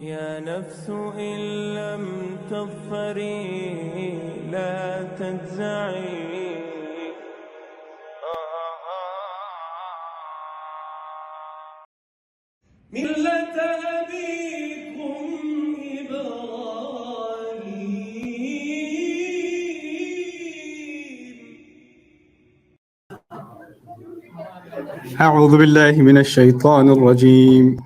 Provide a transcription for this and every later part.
يا نفس إن لم تظفري لا تجزعي ملة أبيكم إبراهيم. أعوذ بالله من الشيطان الرجيم.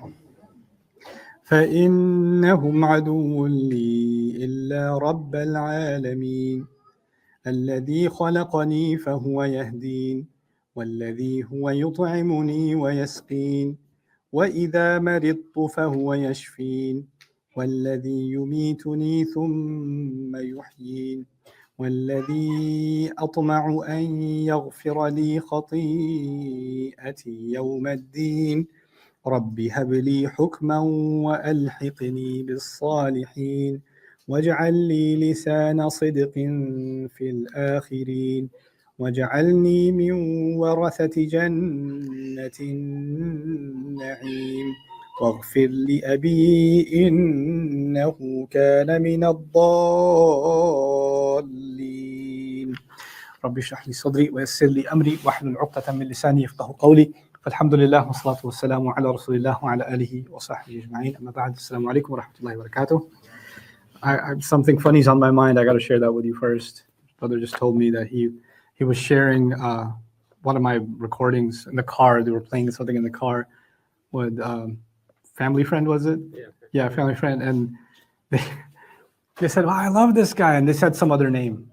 فإنهم عدو لي إلا رب العالمين الذي خلقني فهو يهدين والذي هو يطعمني ويسقين وإذا مرضت فهو يشفين والذي يميتني ثم يحيين والذي أطمع أن يغفر لي خطيئتي يوم الدين رب هب لي حكما وألحقني بالصالحين واجعل لي لسان صدق في الآخرين واجعلني من ورثة جنة النعيم واغفر لأبي إنه كان من الضالين رب اشرح لي صدري ويسر لي أمري واحلل عقدة من لساني يفقهوا قولي فالحمد لله والصلاة والسلام على رسول الله وعلى آله وصحبه أجمعين أما بعد السلام عليكم ورحمة الله وبركاته. Something funny is on my mind. I got to share that with you first. Brother just told me that he was sharing one of my recordings in the car. They were playing something in the car with family friend, was it? Yeah, family friend. And they said, "Wow, I love this guy," and they said some other name.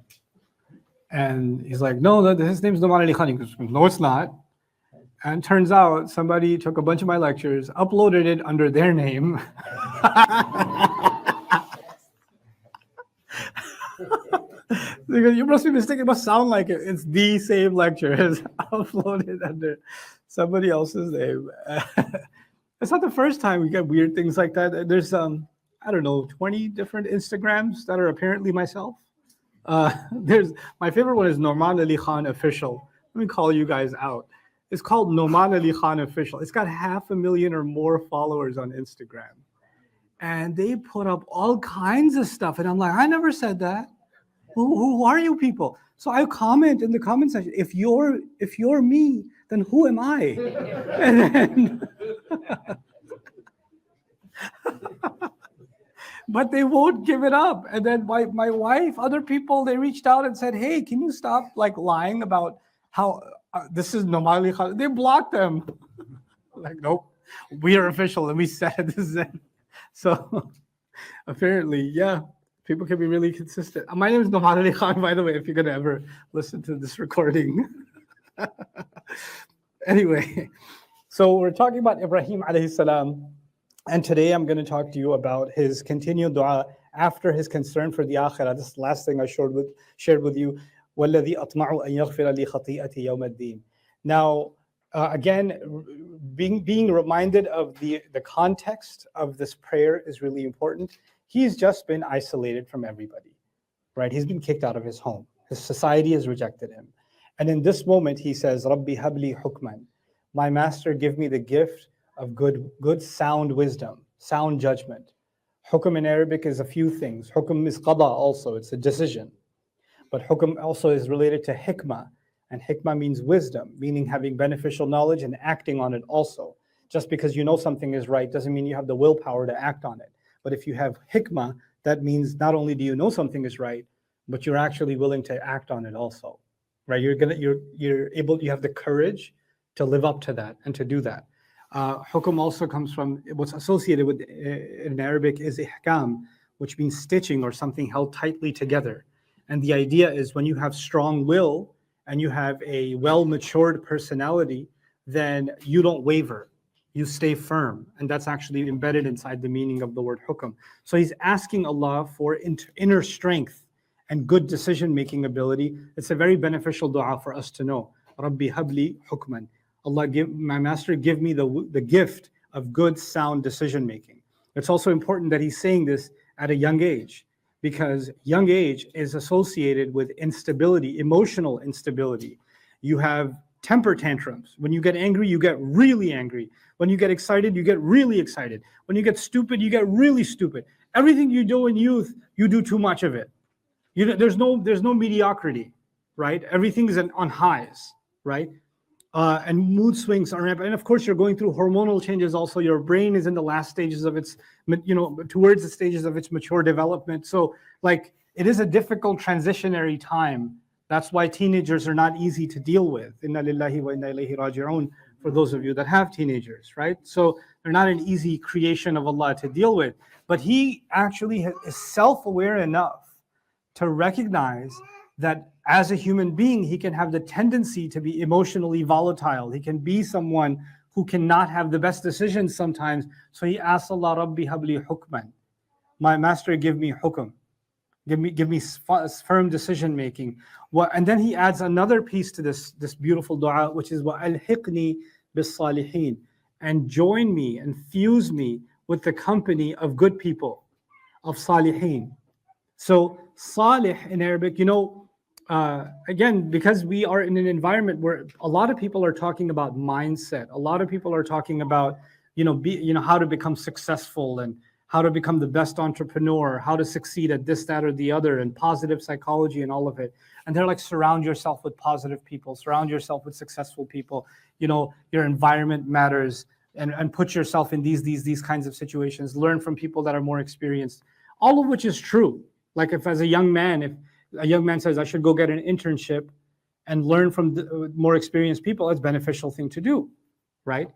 And he's like, "No, his name's Nouman Ali Khan." He goes, "No, it's not." And turns out somebody took a bunch of my lectures, uploaded it under their name. Because you must be mistaken, it must sound like it. It's the same lecture. It's uploaded under somebody else's name. It's not the first time we get weird things like that. There's, I don't know, 20 different Instagrams that are apparently myself. There's my favorite one is Nouman Ali Khan Official. Let me call you guys out. It's called Nouman Ali Khan Official. It's got 500,000 or more followers on Instagram. And they put up all kinds of stuff. And I'm like, I never said that. Who are you people? So I comment in the comment section, if you're me, then who am I? And then, but they won't give it up. And then my wife, other people, they reached out and said, hey, can you stop lying about how this is normally, they blocked them. Like, nope, we are official and we said this is it. So apparently, yeah, people can be really consistent. My name is Nouman Ali Khan, by the way, if you're going to ever listen to this recording. Anyway, so we're talking about Ibrahim alayhi salam. And today I'm going to talk to you about his continued dua after his concern for the akhirah. This is the last thing I shared with you. وَالَّذِي أَطْمَعُ أَن يَغْفِرَ لِي خَطِيئَتِي يَوْمَ الدِّينِ. Now, again, being reminded of the context of this prayer is really important. He's just been isolated from everybody, right? He's been kicked out of his home. His society has rejected him. And in this moment, he says, Rabbi habli hukman. My master, give me the gift of good sound wisdom, sound judgment. Hukm in Arabic is a few things. Hukm is qada also, it's a decision. But hukm also is related to hikmah. And hikmah means wisdom, meaning having beneficial knowledge and acting on it also. Just because you know something is right doesn't mean you have the willpower to act on it. But if you have hikmah, that means not only do you know something is right, but you're actually willing to act on it also. Right? You have the courage to live up to that and to do that. Hukm also comes from what's associated with in Arabic is ihkam, which means stitching or something held tightly together. And the idea is when you have strong will and you have a well-matured personality, then you don't waver. You stay firm. And that's actually embedded inside the meaning of the word hukm. So he's asking Allah for inner strength and good decision-making ability. It's a very beneficial dua for us to know. Rabbi habli hukman. Allah, my master, give me the gift of good, sound decision-making. It's also important that he's saying this at a young age, because young age is associated with instability, emotional instability. You have temper tantrums. When you get angry, you get really angry. When you get excited, you get really excited. When you get stupid, you get really stupid. Everything you do in youth, you do too much of it. There's no mediocrity, right? Everything is on highs, right? And mood swings are rampant. And of course, you're going through hormonal changes also. Your brain is in the last stages of its, towards the stages of its mature development. So like, it is a difficult transitionary time. That's why teenagers are not easy to deal with. Inna lillahi wa inna ilayhi raji'un, for those of you that have teenagers, right? So they're not an easy creation of Allah to deal with. But he actually is self-aware enough to recognize that as a human being, he can have the tendency to be emotionally volatile. He can be someone who cannot have the best decisions sometimes. So he asks Allah, Rabbi habli hukman. My master, give me hukum. Give me firm decision making. And then he adds another piece to this beautiful dua, which is وَأَلْحِقْنِي بِالصَّالِحِينَ, and join me and fuse me with the company of good people, of salihin. So salih in Arabic, again, because we are in an environment where a lot of people are talking about mindset, a lot of people are talking about, how to become successful and how to become the best entrepreneur, how to succeed at this, that, or the other, and positive psychology and all of it. And they're like, surround yourself with positive people, surround yourself with successful people. Your environment matters, and put yourself in these kinds of situations. Learn from people that are more experienced. All of which is true. Like if a young man says, I should go get an internship and learn from the more experienced people, it's a beneficial thing to do, right?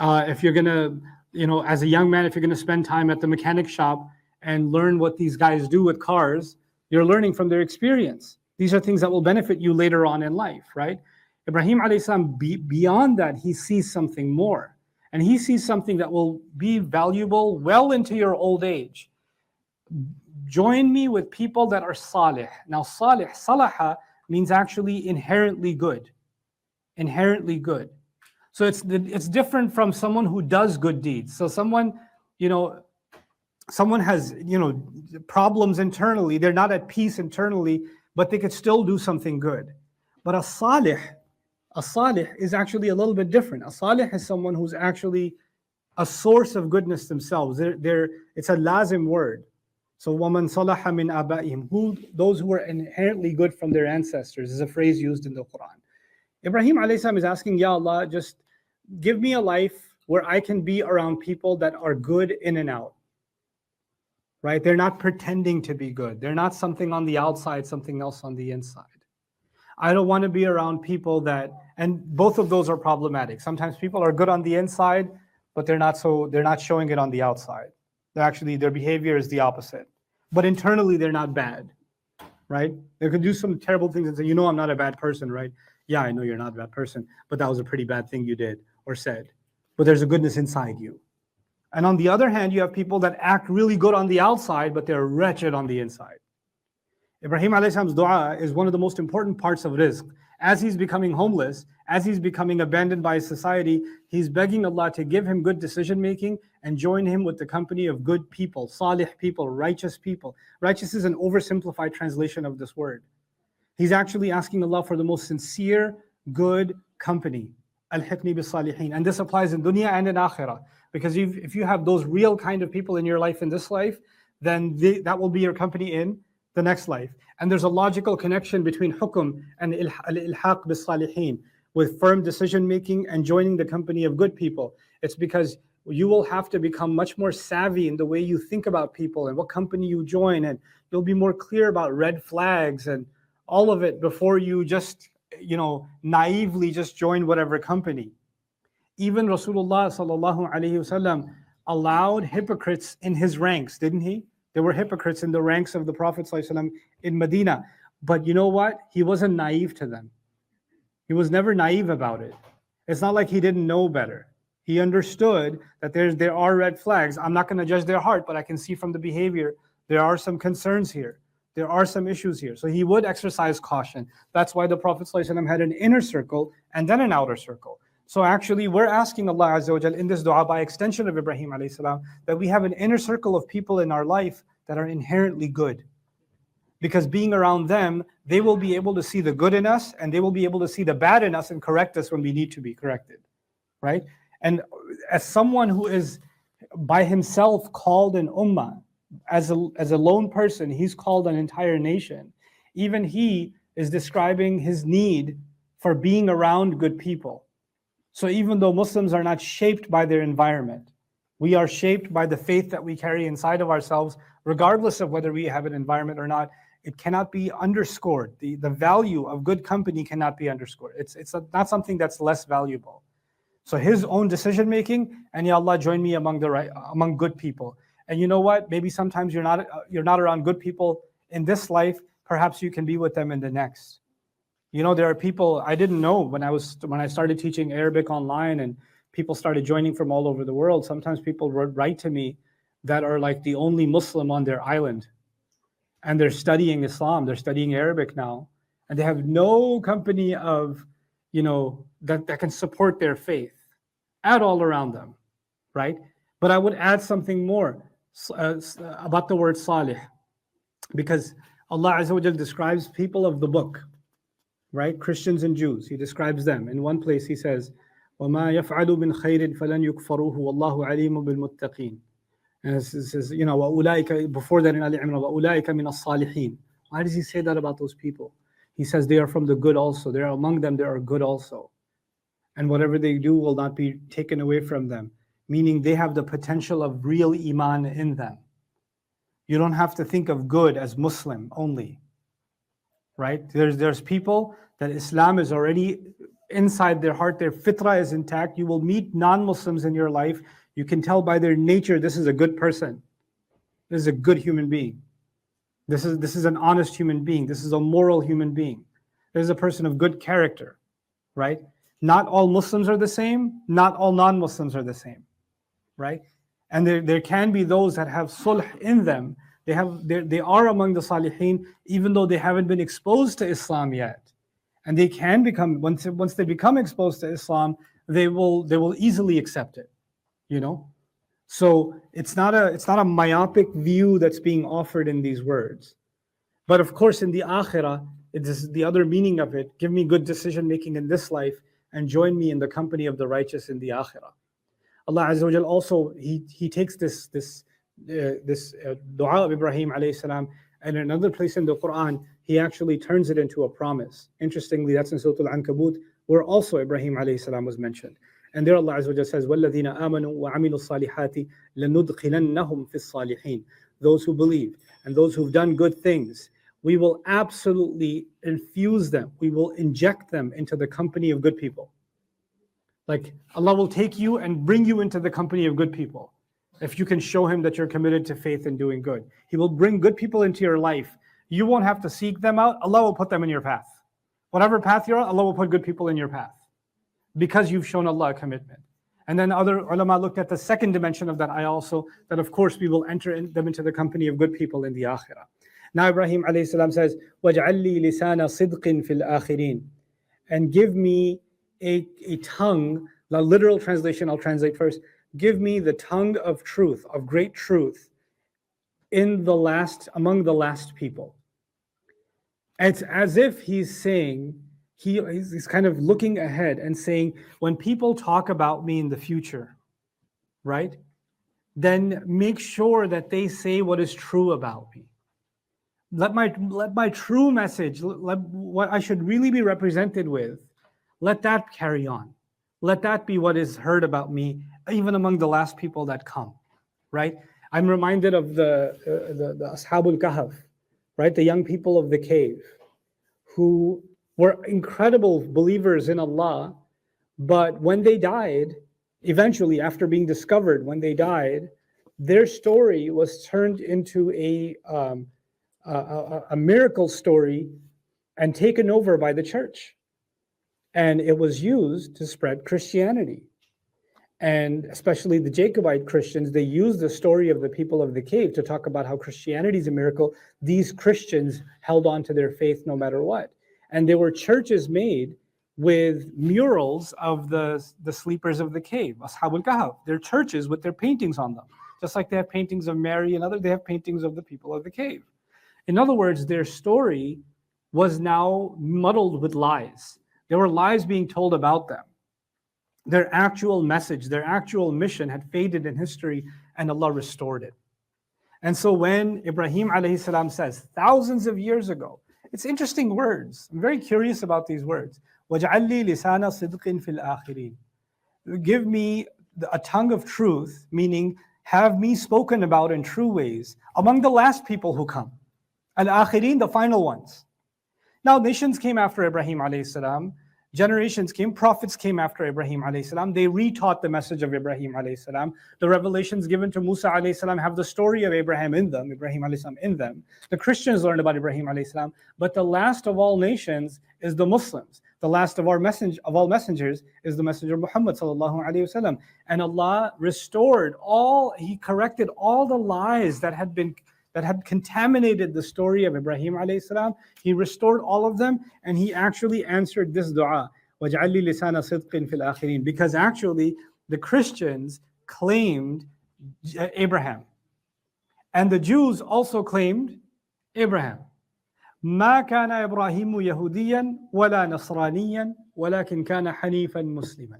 If you're gonna, as a young man, if you're gonna spend time at the mechanic shop and learn what these guys do with cars, you're learning from their experience. These are things that will benefit you later on in life, right? Ibrahim alayhi salam, beyond that, he sees something more. And he sees something that will be valuable well into your old age. Join me with people that are salih. Now, salih, salaha, means actually inherently good. Inherently good. So it's different from someone who does good deeds. So someone has, problems internally. They're not at peace internally, but they could still do something good. But a salih is actually a little bit different. A salih is someone who's actually a source of goodness themselves. It's a lazim word. So وَمَنْ صَلَحَ مِنْ آبَائِهِمْ, those who are inherently good from their ancestors, is a phrase used in the Quran. Ibrahim alayhi salam is asking, Ya Allah, just give me a life where I can be around people that are good in and out. Right? They're not pretending to be good. They're not something on the outside, something else on the inside. I don't want to be around people and both of those are problematic. Sometimes people are good on the inside, but they're not showing it on the outside. Their behavior is the opposite. But internally, they're not bad, right? They could do some terrible things and say, I'm not a bad person, right? Yeah, I know you're not a bad person, but that was a pretty bad thing you did or said. But there's a goodness inside you. And on the other hand, you have people that act really good on the outside, but they're wretched on the inside. Ibrahim alayhi salam's dua is one of the most important parts of rizq. As he's becoming homeless, as he's becoming abandoned by society, he's begging Allah to give him good decision making and join him with the company of good people, salih people, righteous people. Righteous is an oversimplified translation of this word. He's actually asking Allah for the most sincere, good company. Al-Hiqni bis-salihin. And this applies in dunya and in akhirah. Because if you have those real kind of people in your life in this life, then that will be your company in the next life. And there's a logical connection between hukum and al-ilhaq bis-salihin, with firm decision making and joining the company of good people. It's because you will have to become much more savvy in the way you think about people and what company you join, and you'll be more clear about red flags and all of it before you just, naively just join whatever company. Even Rasulullah sallallahu alaihi wasallam allowed hypocrites in his ranks, didn't he? There were hypocrites in the ranks of the Prophet sallallahu alaihi wasallam in Medina. But you know what? He wasn't naive to them. He was never naive about it. It's not like he didn't know better. He understood that there are red flags. I'm not going to judge their heart, but I can see from the behavior, there are some concerns here. There are some issues here. So he would exercise caution. That's why the Prophet ﷺ had an inner circle and then an outer circle. So actually, we're asking Allah Azza wa Jal in this dua, by extension of Ibrahim alayhi salam, that we have an inner circle of people in our life that are inherently good. Because being around them, they will be able to see the good in us, and they will be able to see the bad in us and correct us when we need to be corrected, right? And as someone who is by himself called an ummah, as a lone person, he's called an entire nation. Even he is describing his need for being around good people. So even though Muslims are not shaped by their environment, we are shaped by the faith that we carry inside of ourselves, regardless of whether we have an environment or not. It cannot be underscored. The value of good company cannot be underscored. It's not something that's less valuable. So his own decision making, and ya Allah, join me among good people. And you know what? Maybe sometimes you're not around good people in this life. Perhaps you can be with them in the next. You know, there are people I didn't know when I started teaching Arabic online, and people started joining from all over the world. Sometimes people would write to me that are like the only Muslim on their island, and they're studying Islam. They're studying Arabic now, and they have no company of, that can support their faith at all around them, right? But I would add something more about the word salih, because Allah Azza wa Jal describes people of the book, right? Christians and Jews. He describes them. In one place he says, وَمَا يَفْعَلُ مِنْ خَيْرٍ فَلَنْ يُكْفَرُوهُ وَاللَّهُ عَلِيمٌ بِالْمُتَّقِينَ. And it says, وَأُولَٰئِكَ, before that in Ali Imran, وَأُولَٰئِكَ مِنَ الصَّالِحِينَ. Why does he say that about those people? He says they are from the good also. They are among them, they are good also. And whatever they do will not be taken away from them. Meaning they have the potential of real iman in them. You don't have to think of good as Muslim only, right? There's people that Islam is already inside their heart, their fitrah is intact. You will meet non-Muslims in your life. You can tell by their nature, this is a good person. This is a good human being. This is an honest human being. This is a moral human being. This is a person of good character, right? Not all Muslims are the same. Not all non-Muslims are the same, right? And there can be those that have sulh in them. They are among the salihin, even though they haven't been exposed to Islam yet. And they can become, once they become exposed to Islam, they will easily accept it, So it's not a myopic view that's being offered in these words. But of course, in the akhirah, it is the other meaning of it. Give me good decision making in this life, and join me in the company of the righteous in the akhirah. Allah Azza wa Jal also, he takes this dua of Ibrahim alayhi salam, and in another place in the Quran, he actually turns it into a promise. Interestingly, that's in Surah Al-Ankabut, where also Ibrahim alayhi salam was mentioned. And there Allah Azza wa Jal says, وَالَّذِينَ آمَنُوا وَعَمِلُوا الصَّالِحَاتِ لَنُدْخِلَنَّهُمْ فِي الصَّالِحِينَ. Those who believe and those who've done good things, we will absolutely infuse them. We will inject them into the company of good people. Like Allah will take you and bring you into the company of good people. If you can show him that you're committed to faith and doing good, he will bring good people into your life. You won't have to seek them out. Allah will put them in your path. Whatever path you're on, Allah will put good people in your path because you've shown Allah a commitment. And then other ulama looked at the second dimension of that ayah also, that of course we will enter them into the company of good people in the akhirah. Now Ibrahim alayhi salam says, وَاجْعَلْ لِي لِسَانَ صِدْقٍ فِي الْآخِرِينَ. And give me a tongue, the literal translation I'll translate first, give me the tongue of truth, of great truth, among the last people. It's as if he's saying, he's kind of looking ahead and saying, when people talk about me in the future, right, then make sure that they say what is true about me. Let my true message, what I should really be represented with, let that carry on. Let that be what is heard about me, even among the last people that come, right? I'm reminded of the Ashabul Kahf, right? The young people of the cave, who were incredible believers in Allah, but when they died, eventually after being discovered, when they died, their story was turned into a miracle story and taken over by the church. And it was used to spread Christianity. And especially the Jacobite Christians, they used the story of the people of the cave to talk about how Christianity is a miracle. These Christians held on to their faith no matter what. And there were churches made with murals of the sleepers of the cave, Ashabul Kahf. They're churches with their paintings on them. Just like they have paintings of Mary and they have paintings of the people of the cave. In other words, their story was now muddled with lies. There were lies being told about them. Their actual message, their actual mission had faded in history, and Allah restored it. And so when Ibrahim alayhi salam says, thousands of years ago, it's interesting words. I'm very curious about these words. وَاجْعَلْ لِي لِسَانَ صِدْقٍ فِي الْآخِرِينَ. Give me a tongue of truth, meaning have me spoken about in true ways among the last people who come. Al-Akhirin, the final ones. Now nations came after Ibrahim alayhi salam. Generations came, prophets came after Ibrahim alayhi salam. They retaught the message of Ibrahim alayhi salam. The revelations given to Musa alayhi salam have the story of Ibrahim alayhi salam in them. The Christians learned about Ibrahim alayhi salam. But the last of all nations is the Muslims. The last of all messengers is the messenger Muhammad sallallahu alayhi wasallam. And Allah restored He corrected all the lies that had contaminated the story of Ibrahim alayhi salam. He restored all of them, and He actually answered this dua, وَاجْعَلْ لِي لِسَانَ صِدْقٍ فِي الْآخِرِينَ, because actually the Christians claimed Abraham, and the Jews also claimed Abraham. ما كان إبراهيم يهوديا ولا نصرانيا ولكن كان حنيفا مسلما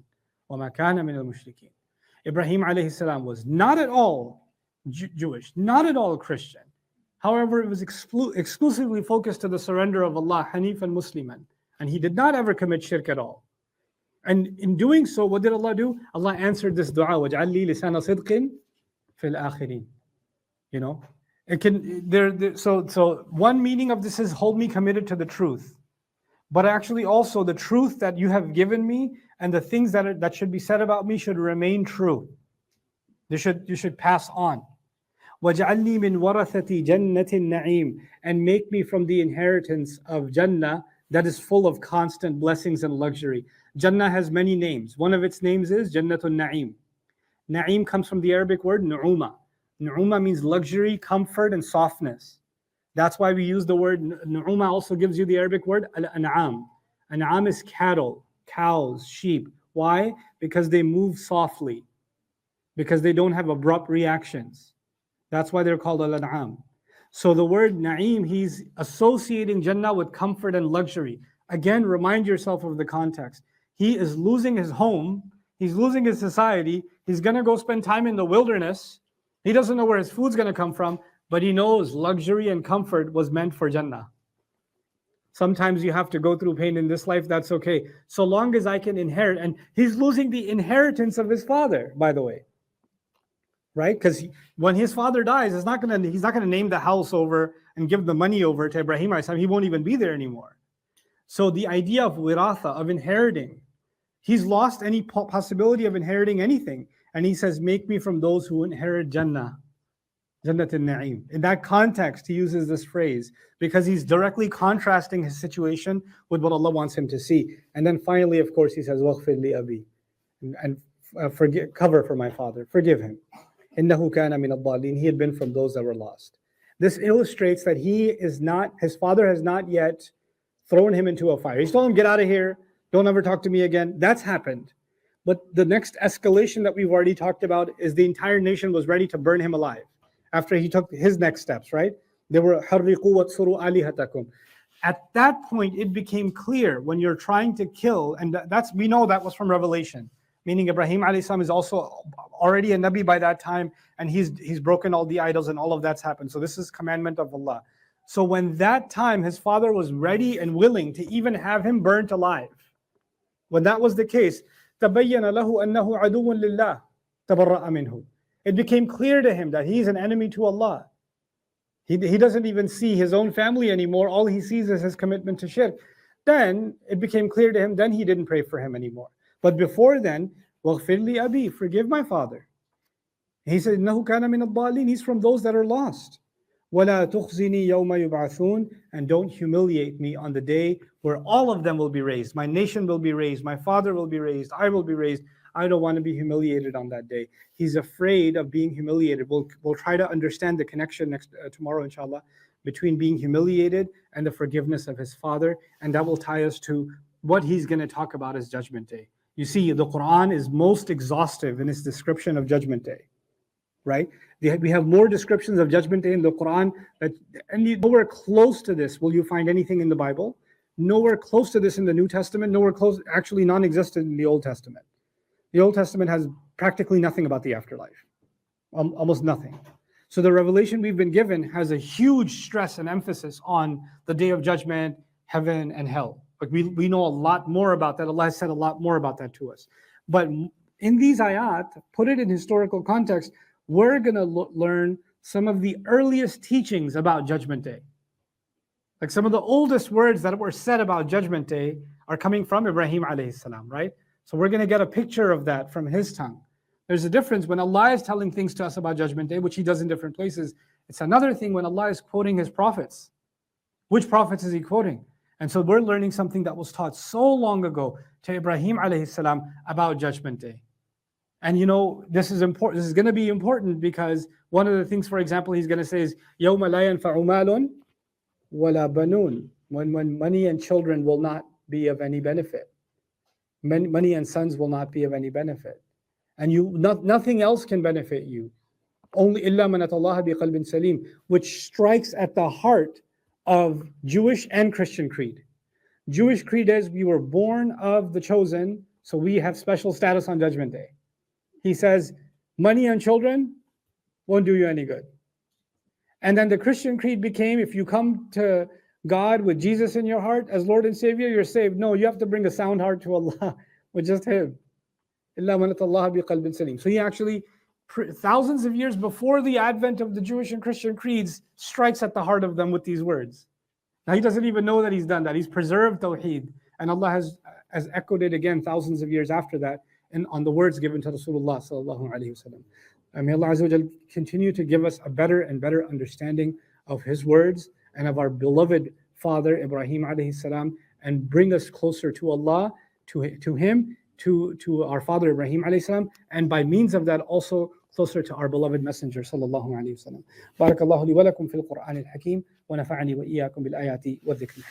وما كان من المشركين. Ibrahim alayhi salam was not at all Jewish, not at all Christian. However, it was exclusively focused to the surrender of Allah, Hanif and Musliman. And he did not ever commit shirk at all. And in doing so, what did Allah do? Allah answered this dua, وَاجْعَلْ لِي لِسَانَ صِدْقٍ فِي الْآخِرِينَ. You know, it can, so one meaning of this is hold me committed to the truth. But actually also the truth that you have given me and the things that should be said about me should remain true. You should pass on. وَاجْعَلْنِي مِنْ وَرَثَةِ جَنَّةِ النَّعِيمِ, and make me from the inheritance of Jannah that is full of constant blessings and luxury. Jannah has many names. One of its names is Jannatul Na'im. Na'im comes from the Arabic word Nu'uma. Nu'uma means luxury, comfort, and softness. That's why we use the word Nu'uma. Also gives you the Arabic word Al-An'am. An'am is cattle, cows, sheep. Why? Because they move softly. Because they don't have abrupt reactions. That's why they're called Al-An'am. So the word Na'im, he's associating Jannah with comfort and luxury. Again, remind yourself of the context. He is losing his home. He's losing his society. He's going to go spend time in the wilderness. He doesn't know where his food's going to come from, but he knows luxury and comfort was meant for Jannah. Sometimes you have to go through pain in this life, that's okay. So long as I can inherit. And he's losing the inheritance of his father, by the way. Right? Because when his father dies, he's not going to name the house over and give the money over to Ibrahim. He won't even be there anymore. So the idea of wiratha, of inheriting, he's lost any possibility of inheriting anything. And he says, make me from those who inherit Jannah, Jannat al-Na'im. In that context, he uses this phrase because he's directly contrasting his situation with what Allah wants him to see. And then finally, of course, he says, وَغْفِرْ لِي أَبِي, and cover for my father, forgive him. إِنَّهُ كَانَ مِنَ الضَّالِينَ. He had been from those that were lost. This illustrates that his father has not yet thrown him into a fire. He's told him, get out of here, don't ever talk to me again. That's happened. But the next escalation that we've already talked about is the entire nation was ready to burn him alive after he took his next steps, right? They were حَرِّقُوا وَاتْصُرُوا آلِهَتَكُمْ. At that point, it became clear when you're trying to kill, and we know that was from Revelation, meaning Ibrahim alayhi salam is also already a Nabi by that time, and he's broken all the idols and all of that's happened. So this is commandment of Allah. So when that time his father was ready and willing to even have him burnt alive, when that was the case, تَبَيَّنَ لَهُ أَنَّهُ عَدُوٌ لِلَّهِ تَبَرَّأَ مِنْهُ. It became clear to him that he's an enemy to Allah. He doesn't even see his own family anymore. All he sees is his commitment to shirk. Then it became clear to him, then he didn't pray for him anymore. But before then, وَغْفِرْ لِي أَبِي, forgive my father. He said, إِنَّهُ كَانَ مِنَ الضَّالِينَ. He's from those that are lost. وَلَا تُخْزِنِي يَوْمَ يُبْعَثُونَ. And don't humiliate me on the day where all of them will be raised. My nation will be raised. My father will be raised. I will be raised. I don't want to be humiliated on that day. He's afraid of being humiliated. We'll try to understand the connection tomorrow, inshallah, between being humiliated and the forgiveness of his father. And that will tie us to what he's going to talk about as Judgment Day. You see, the Quran is most exhaustive in its description of Judgment Day. right? We have more descriptions of Judgment Day in the Quran, and nowhere close to this will you find anything in the Bible. Nowhere close to this in the New Testament. Nowhere close, actually non-existent in the Old Testament. The Old Testament has practically nothing about the afterlife, almost nothing. So the revelation we've been given has a huge stress and emphasis on the Day of Judgment, heaven, and hell. Like we know a lot more about that. Allah has said a lot more about that to us. But in these ayat, put it in historical context, we're going to learn some of the earliest teachings about Judgment Day. Like some of the oldest words that were said about Judgment Day are coming from Ibrahim alayhi salam, right? So we're going to get a picture of that from his tongue. There's a difference when Allah is telling things to us about Judgment Day, which he does in different places. It's another thing when Allah is quoting his prophets. Which prophets is he quoting? And so we're learning something that was taught so long ago to Ibrahim alayhi salam about Judgment Day. And you know, this is important. This is going to be important because one of the things, for example, he's going to say is, يَوْمَ لَا يَنْفَعُ مَالٌ وَلَا بَنُونَ, when money and children will not be of any benefit. Money and sons will not be of any benefit. And nothing else can benefit you. Only إِلَّا مَنْ أَتَى اللَّهَ بِقَلْبٍ سَلِيمٍ, which strikes at the heart of Jewish and Christian creed. Jewish creed is we were born of the chosen, so we have special status on Judgment Day. He says, money and children won't do you any good. And then the Christian creed became, if you come to God with Jesus in your heart as Lord and Savior, you're saved. No, you have to bring a sound heart to Allah with just Him. So he actually, thousands of years before the advent of the Jewish and Christian creeds, strikes at the heart of them with these words. Now he doesn't even know that he's done that. He's preserved Tawheed. And Allah has echoed it again thousands of years after that and on the words given to Rasulullah sallallahu alaihi wasallam. May Allah Azza wa Jal continue to give us a better and better understanding of His words and of our beloved father Ibrahim alayhi salam, and bring us closer to Allah, to Him, to our father Ibrahim alayhi salam, and by means of that also closer to our beloved messenger sallallahu alayhi wa sallam. Barakallahu li wa lakum fil Qur'an al-Hakim wa nafa'ani wa iyyakum bil ayati wa dhikr.